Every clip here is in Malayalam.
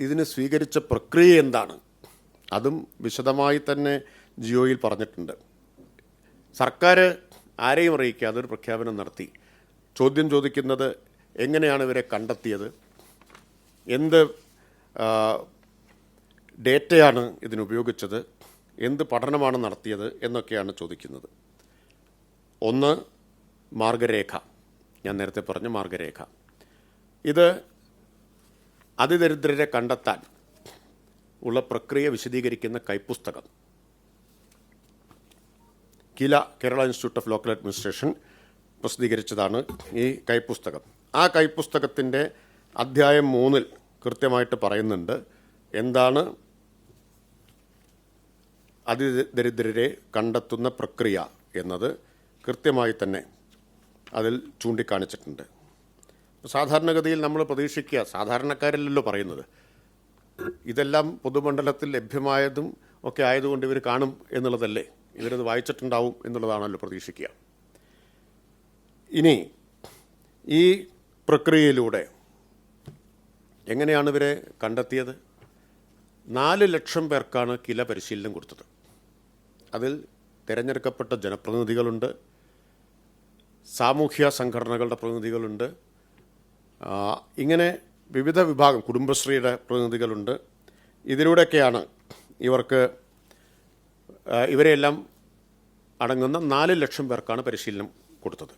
ഇതിന് സ്വീകരിച്ച പ്രക്രിയ എന്താണ്, അതും വിശദമായി തന്നെ ജിയോയിൽ പറഞ്ഞിട്ടുണ്ട്. സർക്കാർ ആരെയും അറിയിക്കാതെ ഒരു പ്രഖ്യാപനം നടത്തി. ചോദ്യം ചോദിക്കുന്നത് എങ്ങനെയാണ് ഇവരെ കണ്ടെത്തിയത്, എന്ത് ഡേറ്റയാണ് ഇതിനുപയോഗിച്ചത്, എന്ത് പഠനമാണ് നടത്തിയത് എന്നൊക്കെയാണ് ചോദിക്കുന്നത്. ഒന്ന്, മാർഗരേഖ. ഞാൻ നേരത്തെ പറഞ്ഞ മാർഗരേഖ. ഇത് അതിദരിദ്രരെ കണ്ടെത്താൻ ഉള്ള പ്രക്രിയ വിശദീകരിക്കുന്ന കൈപ്പുസ്തകം. Kerala institute of local administration പ്രസിദ്ധീകരിച്ചതാണ് ഈ കൈപ്പുസ്തകം. ആ കൈപ്പുസ്തകത്തിൻ്റെ അധ്യായം 3 കൃത്യമായിട്ട് പറയുന്നുണ്ട് എന്താണ് അതിദരിദ്രരെ കണ്ടെത്തുന്ന പ്രക്രിയ എന്നത് കൃത്യമായി തന്നെ അതിൽ ചൂണ്ടിക്കാണിച്ചിട്ടുണ്ട്. സാധാരണഗതിയിൽ നമ്മൾ പ്രതീക്ഷിക്കുക, സാധാരണക്കാരല്ലല്ലോ പറയുന്നത്, ഇതെല്ലാം പൊതുമണ്ഡലത്തിൽ ലഭ്യമായതും ഒക്കെ ആയതുകൊണ്ട് ഇവർ കാണും എന്നുള്ളതല്ലേ, ഇവരത് വായിച്ചിട്ടുണ്ടാവും എന്നുള്ളതാണല്ലോ പ്രതീക്ഷിക്കുക. ഇനി ഈ പ്രക്രിയയിലൂടെ എങ്ങനെയാണ് ഇവരെ കണ്ടെത്തിയത്? 4 ലക്ഷം പേർക്കാണ് കില പരിശീലനം കൊടുത്തത്. അതിൽ തിരഞ്ഞെടുക്കപ്പെട്ട ജനപ്രതിനിധികളുണ്ട്, സാമൂഹ്യ സംഘടനകളുടെ പ്രതിനിധികളുണ്ട്, ഇങ്ങനെ വിവിധ വിഭാഗം, കുടുംബശ്രീയുടെ പ്രതിനിധികളുണ്ട്. ഇതിലൂടെയൊക്കെയാണ് ഇവരെല്ലാം അടങ്ങുന്ന 4 ലക്ഷം പേർക്കാണ് പരിശീലനം കൊടുത്തത്.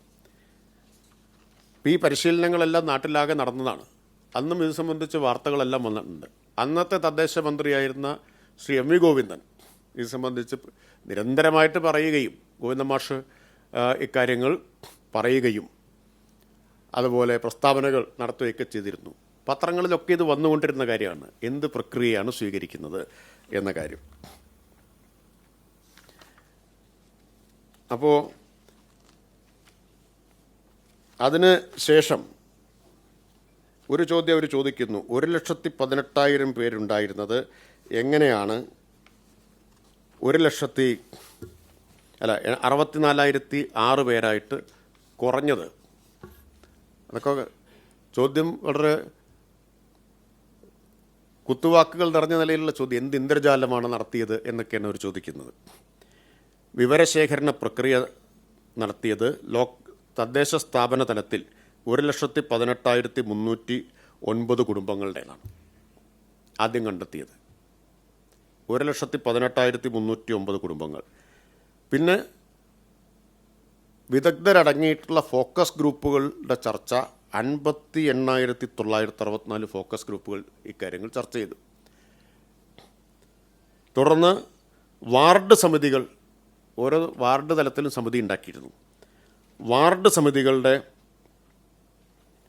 ഈ പരിശീലനങ്ങളെല്ലാം നാട്ടിലാകെ നടന്നതാണ്. അന്നും ഇത് സംബന്ധിച്ച് വാർത്തകളെല്ലാം വന്നിട്ടുണ്ട്. അന്നത്തെ തദ്ദേശ മന്ത്രിയായിരുന്ന ശ്രീ എം വി ഗോവിന്ദൻ ഇത് സംബന്ധിച്ച് നിരന്തരമായിട്ട് പറയുകയും, ഗോവിന്ദൻ മാഷ് ഇക്കാര്യങ്ങൾ പറയുകയും അതുപോലെ പ്രസ്താവനകൾ നടത്തുകയൊക്കെ ചെയ്തിരുന്നു. പത്രങ്ങളിലൊക്കെ ഇത് വന്നുകൊണ്ടിരുന്ന കാര്യമാണ്, എന്ത് പ്രക്രിയയാണ് സ്വീകരിക്കുന്നത് എന്ന കാര്യം. അപ്പോൾ അതിന് ശേഷം ഒരു ചോദ്യം അവർ ചോദിക്കുന്നു, 1,18,000 പേരുണ്ടായിരുന്നത് എങ്ങനെയാണ് 64,006 പേരായിട്ട് കുറഞ്ഞത്? അതൊക്കെ ചോദ്യം വളരെ കുത്തുവാക്കുകൾ നിറഞ്ഞ നിലയിലുള്ള ചോദ്യം. എന്ത് ഇന്ദ്രജാലമാണ് നടത്തിയത് എന്നൊക്കെയാണ് അവർ ചോദിക്കുന്നത്. വിവരശേഖരണ പ്രക്രിയ നടത്തിയത് തദ്ദേശ സ്ഥാപന തലത്തിൽ 1,18,309 കുടുംബങ്ങളുടേതാണ് ആദ്യം കണ്ടെത്തിയത്. 1,18,309 കുടുംബങ്ങൾ. പിന്നെ വിദഗ്ധരടങ്ങിയിട്ടുള്ള ഫോക്കസ് ഗ്രൂപ്പുകളുടെ ചർച്ച 58,964 ഫോക്കസ് ഗ്രൂപ്പുകൾ ഇക്കാര്യങ്ങൾ ചർച്ച ചെയ്തു. തുടർന്ന് വാർഡ് സമിതികൾ, ഓരോ വാർഡ് തലത്തിലും സമിതി ഉണ്ടാക്കിയിരുന്നു. വാർഡ് സമിതികളുടെ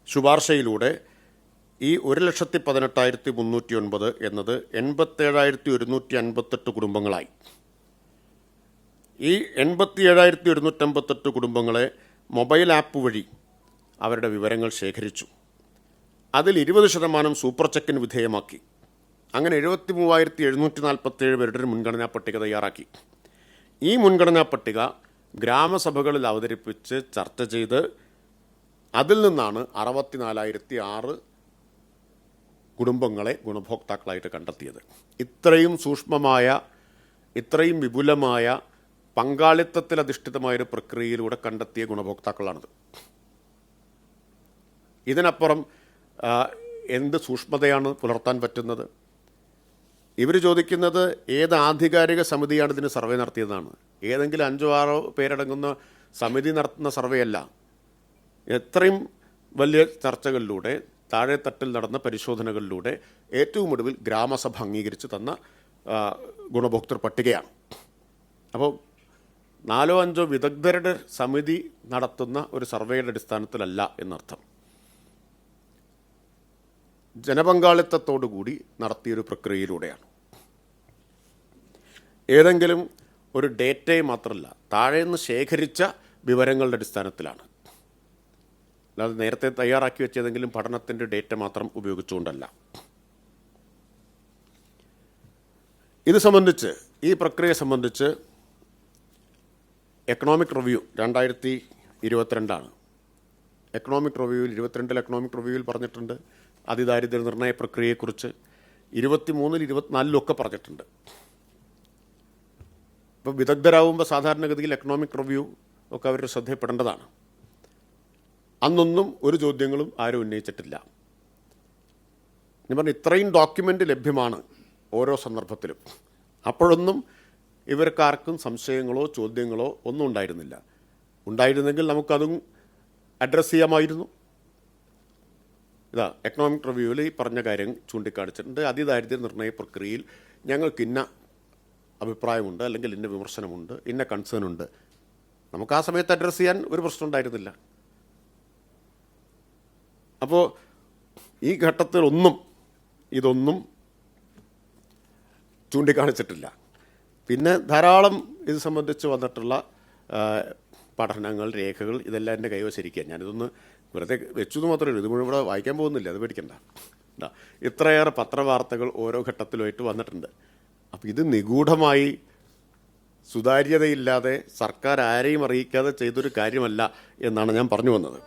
ശുപാർശയിലൂടെ ഈ 1,18,309 എന്നത് 87,158 കുടുംബങ്ങളായി. ഈ 87,158 കുടുംബങ്ങളെ മൊബൈൽ ആപ്പ് വഴി അവരുടെ വിവരങ്ങൾ ശേഖരിച്ചു. അതിൽ 20% സൂപ്പർ ചെക്കിന് വിധേയമാക്കി. അങ്ങനെ 73,747 പേരുടെ ഒരു മുൻഗണനാ പട്ടിക തയ്യാറാക്കി. ഈ മുൻഗണനാ പട്ടിക ഗ്രാമസഭകളിൽ അവതരിപ്പിച്ച് ചർച്ച ചെയ്ത് അതിൽ നിന്നാണ് 64,006 കുടുംബങ്ങളെ ഗുണഭോക്താക്കളായിട്ട് കണ്ടെത്തിയത്. ഇത്രയും സൂക്ഷ്മമായ, ഇത്രയും വിപുലമായ പങ്കാളിത്തത്തിലധിഷ്ഠിതമായൊരു പ്രക്രിയയിലൂടെ കണ്ടെത്തിയ ഗുണഭോക്താക്കളാണിത്. ഇതിനപ്പുറം എന്ത് സൂക്ഷ്മതയാണ് പുലർത്താൻ പറ്റുന്നത്? ഇവർ ചോദിക്കുന്നത് ഏത് ആധികാരിക സമിതിയാണ് ഇതിന് സർവേ നടത്തിയതാണ്. ഏതെങ്കിലും 5-6 പേരടങ്ങുന്ന സമിതി നടത്തുന്ന സർവേ അല്ല. എത്രയും വലിയ ചർച്ചകളിലൂടെ, താഴെത്തട്ടിൽ നടന്ന പരിശോധനകളിലൂടെ ഏറ്റവും ഒടുവിൽ ഗ്രാമസഭ അംഗീകരിച്ച് തന്ന ഗുണഭോക്തൃ പട്ടികയാണ്. അപ്പോൾ 4-5 വിദഗ്ധരുടെ സമിതി നടത്തുന്ന ഒരു സർവേയുടെ അടിസ്ഥാനത്തിലല്ല എന്നർത്ഥം. ജനപങ്കാളിത്തത്തോടുകൂടി നടത്തിയൊരു പ്രക്രിയയിലൂടെയാണ്. ഏതെങ്കിലും ഒരു ഡേറ്റയെ മാത്രമല്ല, താഴെ നിന്ന് ശേഖരിച്ച വിവരങ്ങളുടെ അടിസ്ഥാനത്തിലാണ്. അല്ലാതെ നേരത്തെ തയ്യാറാക്കി വെച്ച ഏതെങ്കിലും പഠനത്തിൻ്റെ ഡേറ്റ മാത്രം ഉപയോഗിച്ചുകൊണ്ടല്ല. ഇത് സംബന്ധിച്ച്, ഈ പ്രക്രിയ സംബന്ധിച്ച് എക്കണോമിക് റിവ്യൂ 2022 എക്കണോമിക് റിവ്യൂവിൽ 22 എക്കണോമിക് റിവ്യൂവിൽ പറഞ്ഞിട്ടുണ്ട് അതിദാരിദ്ര്യ നിർണയ പ്രക്രിയയെക്കുറിച്ച്. 23-ൽ 24-ലൊക്കെ പറഞ്ഞിട്ടുണ്ട്. ഇപ്പോൾ വിദഗ്ധരാകുമ്പോൾ സാധാരണഗതിയിൽ എക്കണോമിക് റിവ്യൂ ഒക്കെ അവരുടെ ശ്രദ്ധയപ്പെടേണ്ടതാണ്. അന്നൊന്നും ഒരു ചോദ്യങ്ങളും ആരും ഉന്നയിച്ചിട്ടില്ല. ഞാൻ പറഞ്ഞു ഇത്രയും ഡോക്യുമെൻ്റ് ലഭ്യമാണ് ഓരോ സന്ദർഭത്തിലും. അപ്പോഴൊന്നും ഇവർക്കാർക്കും സംശയങ്ങളോ ചോദ്യങ്ങളോ ഒന്നും ഉണ്ടായിരുന്നില്ല. ഉണ്ടായിരുന്നെങ്കിൽ നമുക്കതും അഡ്രസ്സ് ചെയ്യാമായിരുന്നു. ഇതാ എക്കണോമിക് റിവ്യൂവിൽ ഈ പറഞ്ഞ കാര്യം ചൂണ്ടിക്കാണിച്ചിട്ടുണ്ട്. അതിദാരിദ്ര്യ നിർണയ പ്രക്രിയയിൽ ഞങ്ങൾക്ക് ഇന്ന അഭിപ്രായമുണ്ട്, അല്ലെങ്കിൽ ഇന്ന വിമർശനമുണ്ട്, ഇന്ന കൺസേൺ ഉണ്ട്. നമുക്ക് ആ സമയത്ത് അഡ്രസ്സ് ചെയ്യാൻ ഒരു പ്രശ്നം ഉണ്ടായിരുന്നില്ല. അപ്പോൾ ഈ ഘട്ടത്തിൽ ഇതൊന്നും ചൂണ്ടിക്കാണിച്ചിട്ടില്ല. പിന്നെ ധാരാളം ഇത് സംബന്ധിച്ച് വന്നിട്ടുള്ള പഠനങ്ങൾ, രേഖകൾ ഇതെല്ലാം എൻ്റെ കൈവശിരിക്കുക. ഞാനിതൊന്ന് വെറുതെ വെച്ചത് മാത്രമേ ഉള്ളൂ. ഇത് മുഴുവൻ ഇവിടെ വായിക്കാൻ പോകുന്നില്ല, അത് പേടിക്കണ്ട. ഇത്രയേറെ പത്രവാർത്തകൾ ഓരോ ഘട്ടത്തിലുമായിട്ട് വന്നിട്ടുണ്ട്. അപ്പോൾ ഇത് നിഗൂഢമായി സുതാര്യതയില്ലാതെ സർക്കാർ ആരെയും അറിയിക്കാതെ ചെയ്തൊരു കാര്യമല്ല എന്നാണ് ഞാൻ പറഞ്ഞു വന്നത്.